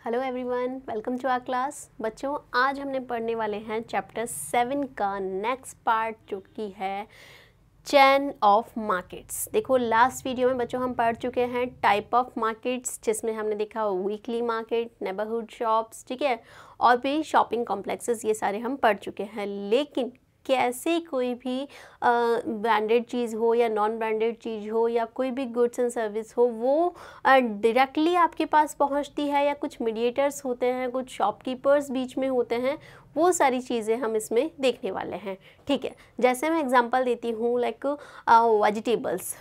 Hello everyone, welcome to our class. बच्चों, आज हमने पढ़ने वाले हैं चैप्टर 7 का नेक्स्ट पार्ट, जो कि है चेन ऑफ मार्केट्स। देखो, लास्ट वीडियो में बच्चों हम पढ़ चुके हैं टाइप ऑफ मार्केट्स, जिसमें हमने देखा वीकली मार्केट, नेबरहुड शॉप्स, ठीक है, और भी शॉपिंग कॉम्प्लेक्सेस, ये सारे हम पढ़ चुके हैं। लेकिन कैसे कोई भी ब्रांडेड चीज़ हो या नॉन ब्रांडेड चीज़ हो या कोई भी गुड्स एंड सर्विस हो, वो डायरेक्टली आपके पास पहुंचती है या कुछ मीडिएटर्स होते हैं, कुछ शॉपकीपर्स बीच में होते हैं, वो सारी चीज़ें हम इसमें देखने वाले हैं। ठीक है, जैसे मैं एग्जांपल देती हूँ, लाइक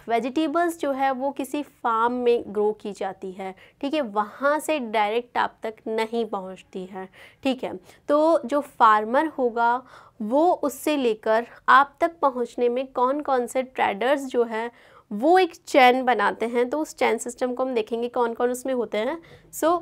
वेजिटेबल्स जो है वो किसी फार्म में ग्रो की जाती है, ठीक है, वहाँ से डायरेक्ट आप तक नहीं पहुँचती है। ठीक है, तो जो फार्मर होगा वो उससे लेकर आप तक पहुंचने में कौन कौन से ट्रेडर्स जो है वो एक चैन बनाते हैं। तो उस चैन सिस्टम को हम देखेंगे कौन कौन उसमें होते हैं। So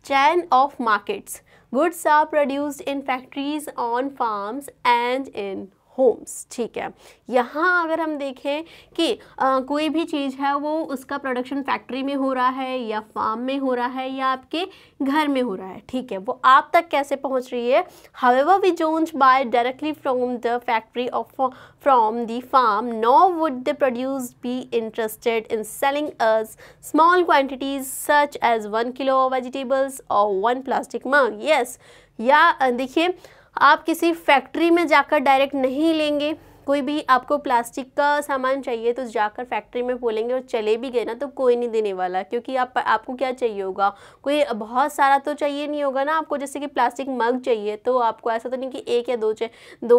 chain of markets, goods are produced in factories, on farms and in homes. ठीक है, यहाँ अगर हम देखें कि कोई भी चीज़ है वो उसका प्रोडक्शन फैक्ट्री में हो रहा है या फार्म में हो रहा है या आपके घर में हो रहा है, ठीक है, वो आप तक कैसे पहुँच रही है। However we don't buy directly from the factory और from the farm, nor would the produce be interested in selling us small quantities such as 1 kilo of vegetables or 1 plastic mug. Yes, या देखिए, आप किसी factory में जाकर direct नहीं लेंगे। कोई भी आपको प्लास्टिक का सामान चाहिए तो जाकर फैक्ट्री में बोलेंगे और चले भी गए ना तो कोई नहीं देने वाला, क्योंकि आपको क्या चाहिए होगा, कोई बहुत सारा तो चाहिए नहीं होगा ना आपको। जैसे कि प्लास्टिक मग चाहिए तो आपको ऐसा तो नहीं कि एक या दो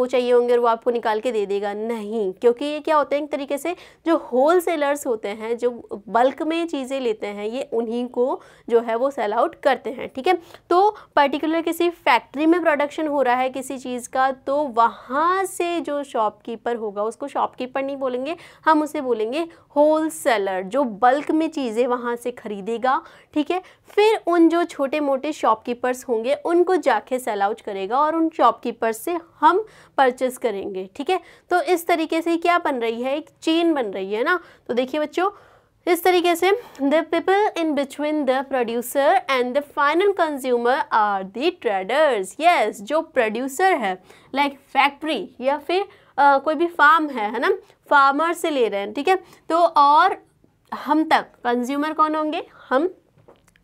चाहिए होंगे और वो आपको निकाल के दे देगा, नहीं, क्योंकि ये क्या होते हैं, एक तरीके से जो होल सेलर्स होते हैं, जो बल्क में चीज़ें लेते हैं, ये उन्हीं को जो है वो सेल आउट करते हैं। ठीक है, तो पर्टिकुलर किसी फैक्ट्री में प्रोडक्शन हो रहा है किसी चीज़ का, तो वहाँ से जो शॉपकीपर होगा, उसको शॉपकीपर नहीं बोलेंगे, हम उसे बोलेंगे होल सेलर, जो बल्क में चीज़ें वहाँ से खरीदेगा। ठीक है, फिर उन जो छोटे मोटे शॉपकीपर्स होंगे उनको जाके सेल आउट करेगा और उन शॉपकीपर्स से हम परचेस करेंगे। ठीक है, तो इस तरीके से क्या बन रही है, एक चेन बन रही है ना। तो देखिए बच्चों, इस तरीके से the people in between the producer and the final consumer are the traders. Yes, जो प्रोड्यूसर है लाइक फैक्ट्री या फिर कोई भी फार्म है ना, फार्मर से ले रहे हैं, ठीक है, तो और हम तक कंज्यूमर कौन होंगे, हम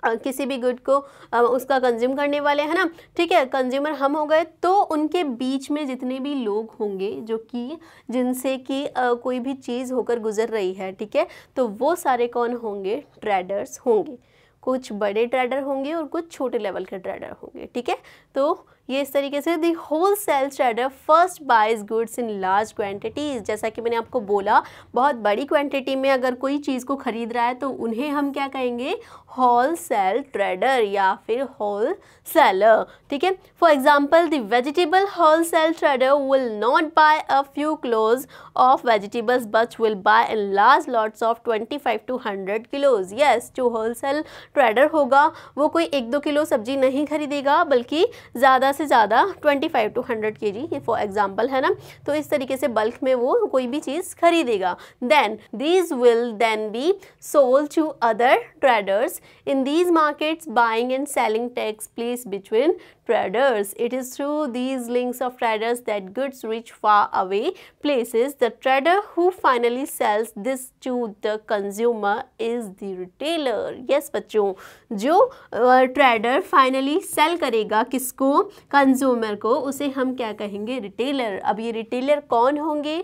किसी भी गुड को उसका कंज्यूम करने वाले हैं ना, ठीक है, कंज्यूमर हम हो गए। तो उनके बीच में जितने भी लोग होंगे जो कि जिनसे कि कोई भी चीज़ होकर गुजर रही है, ठीक है, तो वो सारे कौन होंगे, ट्रेडर्स होंगे। कुछ बड़े ट्रेडर होंगे और कुछ छोटे लेवल के ट्रेडर होंगे। ठीक है, तो ये इस तरीके से the wholesale trader first buys goods in large quantities. जैसा कि मैंने आपको बोला, बहुत बड़ी क्वांटिटी में अगर कोई चीज़ को ख़रीद रहा है तो उन्हें हम क्या कहेंगे, होल सेल ट्रेडर या फिर होल सेलर। ठीक है, for example the vegetable wholesale trader will not buy a few kilos of vegetables but will buy in large lots of 25 to 100 kilos. Yes, जो होल सेल ट्रेडर होगा वो कोई 1-2 kilo सब्जी नहीं खरीदेगा, बल्कि ज़्यादा से ज़्यादा 25 to 100 kg, ये फॉर एग्जाम्पल है ना। तो इस तरीके से बल्क में वो कोई भी चीज़ खरीदेगा। Then these will then be sold to other traders in these markets. Buying and selling takes place between traders. It is through these links of traders that goods reach far away places. The trader who finally sells this to the consumer is the retailer. Yes बच्चों, जो trader finally cell करेगा किसको, consumer को, उसे हम क्या कहेंगे, retailer. अब ये रिटेलर कौन होंगे,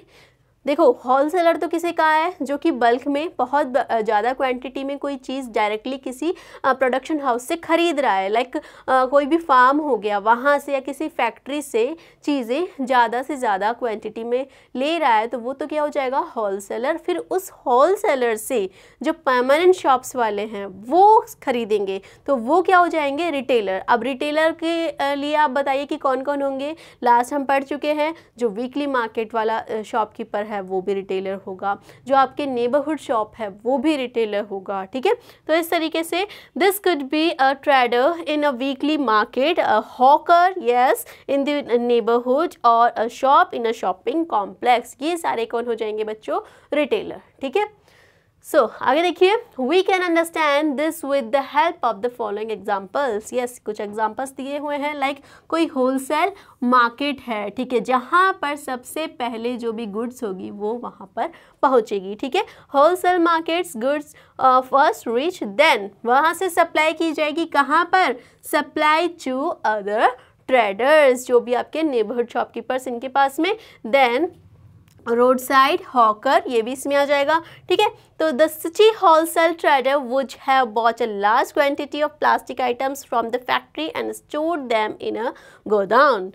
देखो, होल सेलर तो किसे कहा है, जो कि बल्क में बहुत ज़्यादा क्वांटिटी में कोई चीज़ डायरेक्टली किसी प्रोडक्शन हाउस से ख़रीद रहा है, लाइक कोई भी फार्म हो गया वहाँ से या किसी फैक्ट्री से चीज़ें ज़्यादा से ज़्यादा क्वांटिटी में ले रहा है, तो वो तो क्या हो जाएगा, होल सेलर। फिर उस होल सेलर से जो परमानेंट शॉप्स वाले हैं वो खरीदेंगे, तो वो क्या हो जाएंगे, रिटेलर। अब रिटेलर के लिए आप बताइए कि कौन कौन होंगे। लास्ट हम पढ़ चुके हैं, जो वीकली मार्केट वाला शॉपकीपर है वो भी रिटेलर होगा, जो आपके नेबरहुड शॉप है वो भी रिटेलर होगा। ठीक है, तो इस तरीके से this could be a trader in a weekly market, a hawker yes in the neighbourhood, और a shop in a shopping complex. ये सारे कौन हो जाएंगे बच्चों, रिटेलर। ठीक है, सो आगे देखिए, we can understand this with the help of the following examples. Yes, कुछ एग्जाम्पल्स दिए हुए हैं, लाइक कोई होलसेल मार्केट है, ठीक है, जहाँ पर सबसे पहले जो भी गुड्स होगी वो वहाँ पर पहुँचेगी, ठीक है। Wholesale markets goods first reach, then वहाँ से सप्लाई की जाएगी कहाँ पर, सप्लाई टू अदर ट्रेडर्स, जो भी आपके नेबरहुड शॉपकीपर्स इनके पास में, देन रोड साइड हॉकर, ये भी इसमें आ जाएगा, ठीक है। तो the city wholesale trader would have bought a large quantity of plastic items from the factory and stored them in a godown.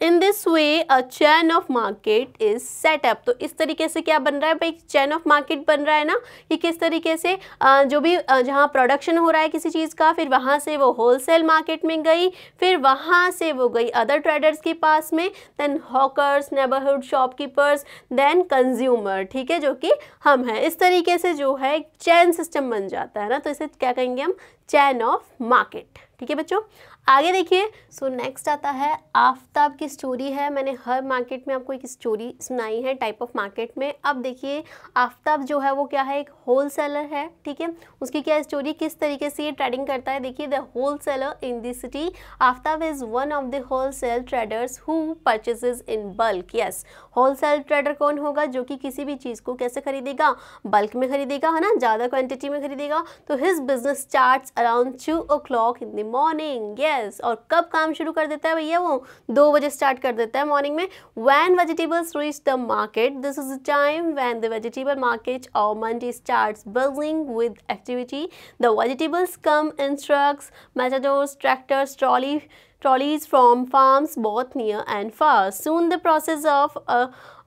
In this way a chain of market is set up. तो इस तरीके से क्या बन रहा है भाई, chain of market बन रहा है ना, कि किस तरीके से जो भी जहाँ प्रोडक्शन हो रहा है किसी चीज़ का, फिर वहाँ से वो होलसेल मार्केट में गई, फिर वहाँ से वो गई अदर ट्रेडर्स के पास में, then hawkers, neighbourhood shopkeepers, then consumer, ठीक है, जो कि हम हैं। इस तरीके से जो है चेन सिस्टम बन जाता है ना, तो इसे क्या कहेंगे हम, चेन ऑफ मार्केट, ठीक है बच्चों। आगे देखिए, सो नेक्स्ट आता है आफताब की स्टोरी है। मैंने हर मार्केट में आपको एक स्टोरी सुनाई है टाइप ऑफ मार्केट में। अब देखिए आफताब जो है वो क्या है, एक होलसेलर है, ठीक है। उसकी क्या स्टोरी, किस तरीके से ये ट्रेडिंग करता है। देखिए, the wholesaler in the city, Aftab is one of the wholesale traders who purchases in bulk. Yes, wholesale trader कौन होगा, जो कि किसी भी चीज़ को कैसे खरीदेगा, बल्क में खरीदेगा, है ना, ज़्यादा क्वान्टिटी में खरीदेगा। तो his business starts around 2 o'clock in the morning. Yes, और कब काम शुरू कर देता है भैया, वो 2 बजे स्टार्ट कर देता है मॉर्निंग में। When vegetables reach the market, this is the time when the vegetable market और मंडी starts buzzing with activity. The vegetables come in trucks, matadors, tractors, trolleys from farms both near and far. Soon the process of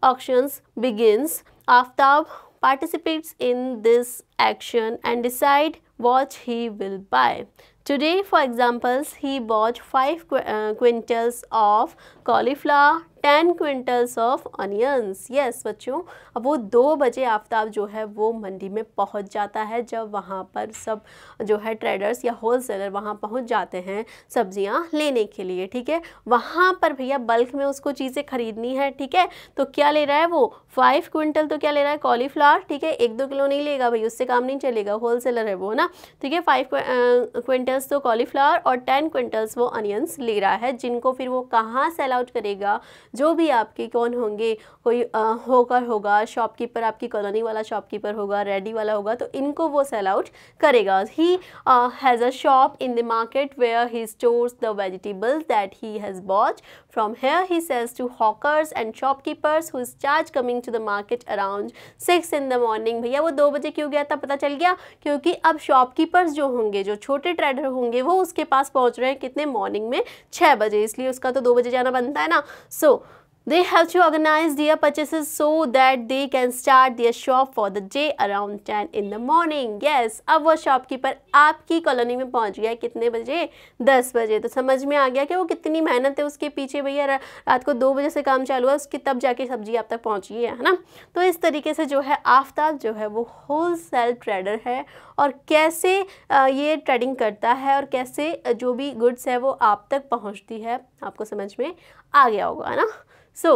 auctions begins. Aftab participates in this action and decide what he will buy. Today, for examples, he bought 5 quintals of cauliflower, 10 quintals of onions. Yes बच्चों, अब वो 2 बजे आफताब जो है वो मंडी में पहुंच जाता है, जब वहाँ पर सब जो है ट्रेडर्स या होलसेलर वहाँ पहुँच जाते हैं सब्जियाँ लेने के लिए, ठीक है। वहाँ पर भैया बल्क में उसको चीज़ें खरीदनी है, ठीक है। तो क्या ले रहा है वो, 5 क्विंटल तो क्या ले रहा है, कॉलीफ्लावर, ठीक है। 1-2 किलो नहीं लेगा भाई, उससे काम नहीं चलेगा, होलसेलर है वो ना, ठीक है। 5 क्विंटल्स तो कॉलीफ्लावर और 10 क्विंटल्स वो अनियंस ले रहा है, जिनको फिर वो कहाँ सेल आउट करेगा, जो भी आपके कौन होंगे, कोई होकर होगा, शॉपकीपर आपकी कॉलोनी वाला शॉपकीपर होगा, रेडी वाला होगा, तो इनको वो सेल आउट करेगा। He has a shop in the market where he stores the vegetables that he has bought. From here he sells to hawkers and shopkeepers who charge coming to the market around 6 in the morning। भैया वो 2 बजे क्यों गया था, पता चल गया, क्योंकि अब शॉपकीपर्स जो होंगे, जो छोटे ट्रेडर होंगे, वो उसके पास पहुंच रहे हैं कितने, मॉर्निंग में 6 बजे, इसलिए उसका तो 2 बजे जाना बनता है ना। सो they have to organize their purchases so that they can start their shop for the day around 10 in the morning. Yes, अब वो शॉपकीपर आपकी कॉलोनी में पहुंच गया कितने बजे, 10 बजे। तो समझ में आ गया कि वो कितनी मेहनत है उसके पीछे भैया, रात को 2 बजे से काम चालू है उसकी, तब जाके सब्जी आप तक पहुंची है ना। तो इस तरीके से जो है आफताब जो है वो होलसेल ट्रेडर है, और कैसे ये ट्रेडिंग करता है और कैसे जो भी गुड्स है वो आप तक पहुंचती है, आपको समझ में आ गया होगा ना। सो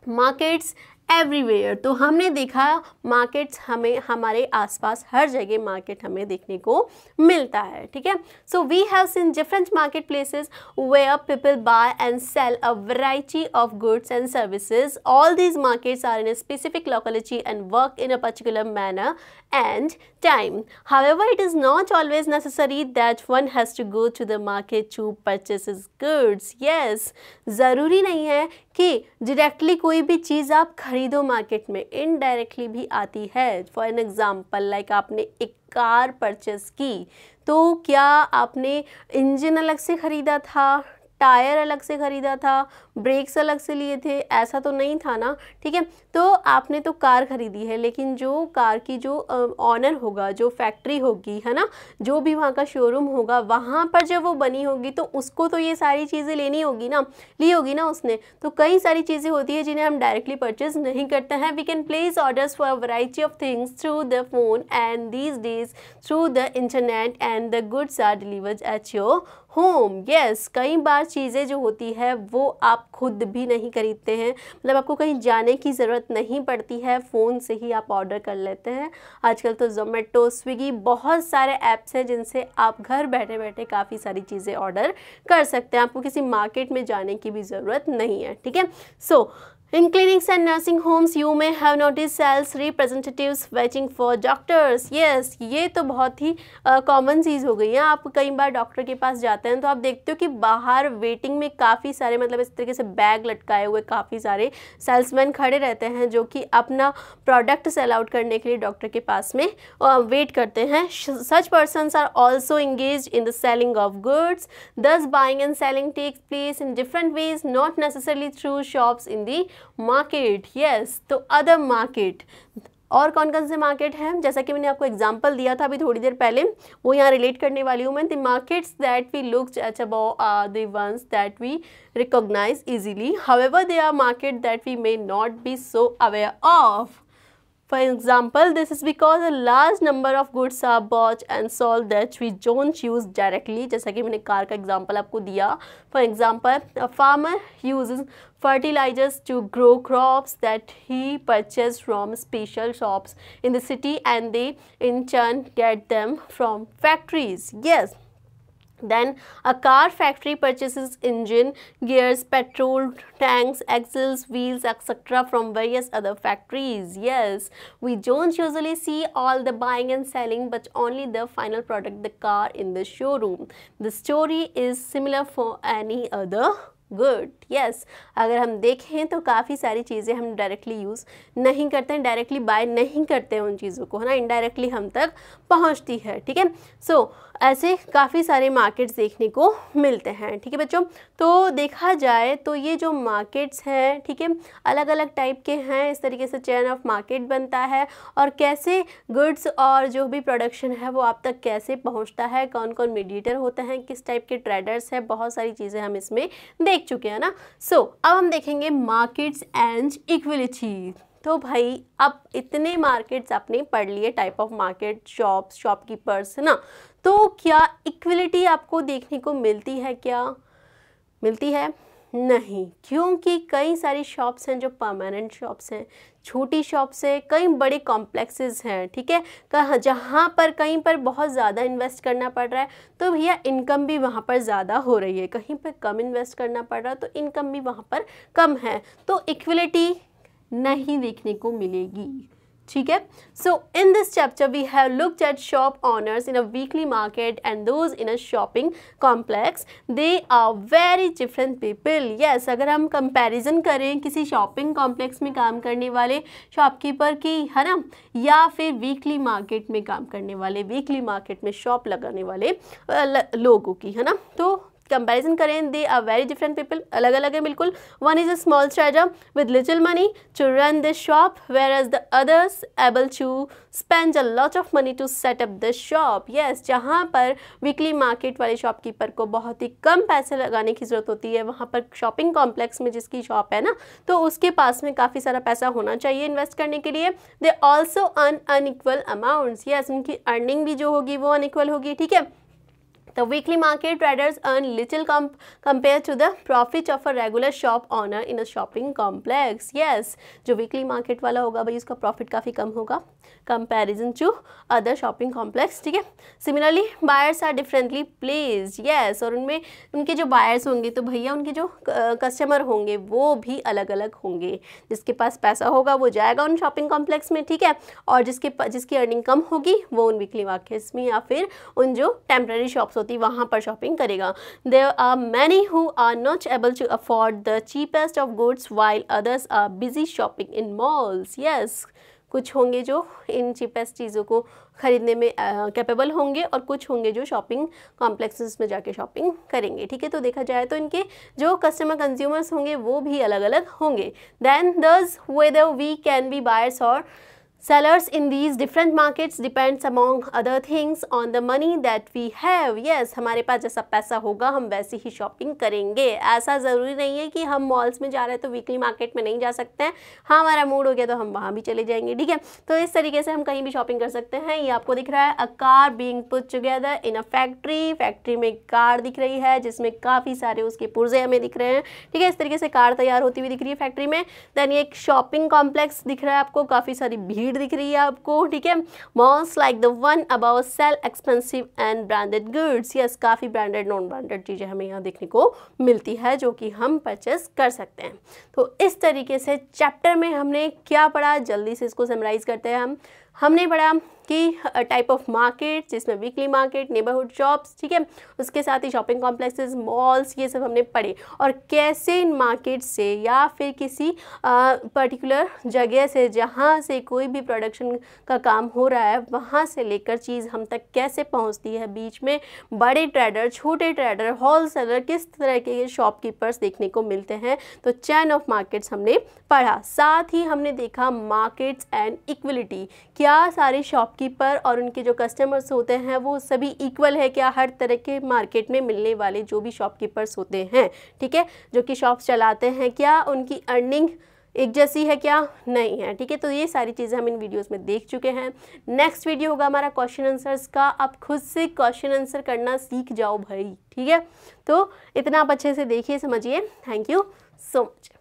मार्केट्स एवरीवेयर, तो हमने देखा मार्केट्स हमें हमारे आसपास हर जगह मार्केट हमें देखने को मिलता है, ठीक है। So we have seen different market places where people buy and sell a variety of goods and services. All these markets are in a specific locality and work in a particular manner and time. However, it is not always necessary that one has to go to the market to purchase his goods. Yes, ज़रूरी नहीं है कि directly कोई भी चीज़ आप खरीदो market में, indirectly भी आती है। फॉर एन एग्जाम्पल, लाइक आपने एक कार परचेस की, तो क्या आपने इंजन अलग से ख़रीदा था, टायर अलग से ख़रीदा था, ब्रेक्स अलग से लिए थे, ऐसा तो नहीं था ना, ठीक है। तो आपने तो कार ख़रीदी है, लेकिन जो कार की जो ऑनर होगा, जो फैक्ट्री होगी, है ना, जो भी वहाँ का शोरूम होगा, वहाँ पर जब वो बनी होगी तो उसको तो ये सारी चीज़ें लेनी होगी ना, ली होगी ना उसने। तो कई सारी चीज़ें होती है जिन्हें हम डायरेक्टली परचेज नहीं करते हैं। We can place orders for a variety of things through the phone and these days through the internet, and the goods are delivered at your home. Yes, कई बार चीज़ें जो होती है वो आप खुद भी नहीं खरीदते हैं, मतलब आपको कहीं जाने की ज़रूरत नहीं पड़ती है, फ़ोन से ही आप ऑर्डर कर लेते हैं। आजकल तो ज़ोमैटो, स्विगी, बहुत सारे ऐप्स हैं जिनसे आप घर बैठे बैठे काफ़ी सारी चीज़ें ऑर्डर कर सकते हैं, आपको किसी मार्केट में जाने की भी ज़रूरत नहीं है, ठीक है। सो in clinics and nursing homes you may have noticed sales representatives waiting for doctors. Yes, ये तो बहुत ही कॉमन चीज़ हो गई है। आप कई बार डॉक्टर के पास जाते हैं तो आप देखते हो कि बाहर वेटिंग में काफ़ी सारे, मतलब इस तरीके से बैग लटकाए हुए काफ़ी सारे सेल्समैन खड़े रहते हैं जो कि अपना प्रोडक्ट सेल आउट करने के लिए डॉक्टर के पास में वेट करते हैं। Such persons are also engaged in the selling of goods. Thus buying and selling takes place in different ways, not necessarily through shops in the market. Yes, तो other market और कौन कौन से मार्केट हैं, जैसा कि मैंने आपको एग्जांपल दिया था अभी थोड़ी देर पहले, वो यहाँ रिलेट करने वाली हूँ मैं। The markets that we look at about are the ones that we recognise easily, however they are market that we may not be so aware of. For example, this is because a large number of goods are bought and sold that we don't use directly. जैसा कि मैंने car का example आपको दिया। For example, a farmer uses fertilizers to grow crops that he purchases from special shops in the city, and they in turn get them from factories. Yes. Then a car factory purchases engine, gears, petrol tanks, axles, wheels, etc. from various other factories. Yes, we don't usually see all the buying and selling, but only the final product, the car in the showroom. The story is similar for any other good. Yes, अगर हम देखें तो काफ़ी सारी चीज़ें हम directly use नहीं करते हैं, डायरेक्टली बाय नहीं करते हैं उन चीज़ों को, है ना, इनडायरेक्टली हम तक पहुंचती है, ठीक है। सो ऐसे काफ़ी सारे मार्केट्स देखने को मिलते हैं, ठीक है बच्चों। तो देखा जाए तो ये जो मार्केट्स हैं, ठीक है, अलग अलग टाइप के हैं, इस तरीके से चेन ऑफ मार्केट बनता है, और कैसे गुड्स और जो भी प्रोडक्शन है वो आप तक कैसे पहुंचता है, कौन कौन मीडिएटर होते हैं, किस टाइप के ट्रेडर्स हैं, बहुत सारी चीज़ें हम इसमें देख चुके हैं ना। सो अब हम देखेंगे मार्केट्स एंड इक्विलिटी। तो भाई अब इतने मार्केट्स आपने पढ़ लिए, type of market, shops, shopkeepers, है ना, तो क्या इक्विलिटी आपको देखने को मिलती है? क्या मिलती है? नहीं, क्योंकि कई सारी शॉप्स हैं जो परमानेंट शॉप्स हैं, छोटी शॉप्स है, कई बड़े कॉम्प्लेक्सेस हैं, ठीक है, कहाँ जहाँ पर कहीं पर बहुत ज़्यादा इन्वेस्ट करना पड़ रहा है तो भैया इनकम भी वहाँ पर ज़्यादा हो रही है, कहीं पर कम इन्वेस्ट करना पड़ रहा है तो इनकम भी वहाँ पर कम है, तो इक्विलिटी नहीं देखने को मिलेगी, ठीक है। So in this chapter we have looked at shop owners in a weekly market and those in a shopping complex, they are very different people. Yes, अगर हम कंपैरिजन करें किसी शॉपिंग कॉम्प्लेक्स में काम करने वाले शॉपकीपर की, है ना, या फिर वीकली मार्केट में काम करने वाले, वीकली मार्केट में शॉप लगाने वाले लोगों की, है ना, तो कंपैरिजन करें, they are very different people, अलग अलग है बिल्कुल। One is a small trader with little money to run this shop, whereas the others able to spend a lot of money to set up this shop. Yes, जहाँ पर weekly market वाले shopkeeper को बहुत ही कम पैसे लगाने की ज़रूरत होती है, वहाँ पर शॉपिंग कॉम्प्लेक्स में जिसकी शॉप है ना, तो उसके पास में काफ़ी सारा पैसा होना चाहिए इन्वेस्ट करने के लिए। They also earn unequal amounts. Yes, उनकी अर्निंग भी जो होगी वो अनइक्वल होगी, ठीक है। The weekly market traders earn little compared to the profit of a regular shop owner in a shopping complex. Yes, जो weekly market वाला होगा भाई उसका profit काफ़ी कम होगा comparison to other shopping complex, ठीक है। Similarly, buyers are differently placed. Yes, और उनमें उनके जो buyers होंगे तो भैया उनके जो कस्टमर होंगे वो भी अलग अलग होंगे। जिसके पास पैसा होगा वो जाएगा उन शॉपिंग कॉम्प्लेक्स में, ठीक है, और जिसकी अर्निंग कम होगी वो उन वीकली मार्केट्स में या फिर उन जो टेम्पररी शॉप्स वहाँ पर शॉपिंग करेगा। There are many who are not able to afford the cheapest of goods while others are busy shopping in malls. Yes, कुछ होंगे जो इन चीपेस्ट चीज़ों को ख़रीदने में कैपेबल होंगे और कुछ होंगे जो शॉपिंग कॉम्प्लेक्सेस में जाके शॉपिंग करेंगे, ठीक है। तो देखा जाए तो इनके जो कस्टमर कंज्यूमर्स होंगे वो भी अलग अलग होंगे। Then thus whether we can be buyers or Sellers in these different markets depends among other things on the money that we have. Yes, हमारे पास जैसा पैसा होगा हम वैसी ही शॉपिंग करेंगे। ऐसा ज़रूरी नहीं है कि हम मॉल्स में जा रहे हैं तो वीकली मार्केट में नहीं जा सकते हैं। हाँ, हमारा मूड हो गया तो हम वहाँ भी चले जाएंगे, ठीक है। तो इस तरीके से हम कहीं भी शॉपिंग कर सकते हैं। ये आपको दिख रहा है, a car being put together in a factory. Factory में कार दिख रही है जिसमें काफ़ी सारे उसके पुर्जे हमें दिख रहे हैं, ठीक है। इस तरीके से कार तैयार होती हुई दिख रही है फैक्ट्री में। देन ये एक शॉपिंग कॉम्प्लेक्स दिख रहा है आपको, काफ़ी सारी भीड़ दिख रही है आपको, ठीक है। Malls like the one about sell expensive and branded goods. Yes, काफ़ी ब्रांडेड नॉन ब्रांडेड चीज़ें हमें यहाँ देखने को मिलती है जो कि हम परचेस कर सकते हैं। तो इस तरीके से चैप्टर में हमने क्या पढ़ा, जल्दी से इसको समराइज करते हैं। हमने पढ़ा कि टाइप ऑफ मार्केट जिसमें वीकली मार्केट, नेबरहुड शॉप्स, ठीक है, उसके साथ ही शॉपिंग कॉम्प्लेक्सेस, मॉल्स, ये सब हमने पढ़े, और कैसे इन मार्केट से या फिर किसी पर्टिकुलर जगह से जहाँ से कोई भी प्रोडक्शन का काम हो रहा है वहाँ से लेकर चीज़ हम तक कैसे पहुँचती है, बीच में बड़े ट्रेडर, छोटे ट्रेडर, होलसेलर, किस तरह के शॉपकीपर्स देखने को मिलते हैं। तो चैन ऑफ मार्केट्स हमने पढ़ा। साथ ही हमने देखा मार्केट्स एंड इक्वलिटी, क्या सारे शॉपकीपर और उनके जो कस्टमर्स होते हैं वो सभी इक्वल है क्या, हर तरह के मार्केट में मिलने वाले जो भी शॉपकीपर्स होते हैं, ठीक है, जो कि शॉप्स चलाते हैं, क्या उनकी अर्निंग एक जैसी है क्या, नहीं है, ठीक है। तो ये सारी चीज़ें हम इन वीडियोस में देख चुके हैं। नेक्स्ट वीडियो होगा हमारा क्वेश्चन आंसर्स का। आप खुद से क्वेश्चन आंसर करना सीख जाओ भाई, ठीक है। तो इतना आप अच्छे से देखिए, समझिए। Thank you so much.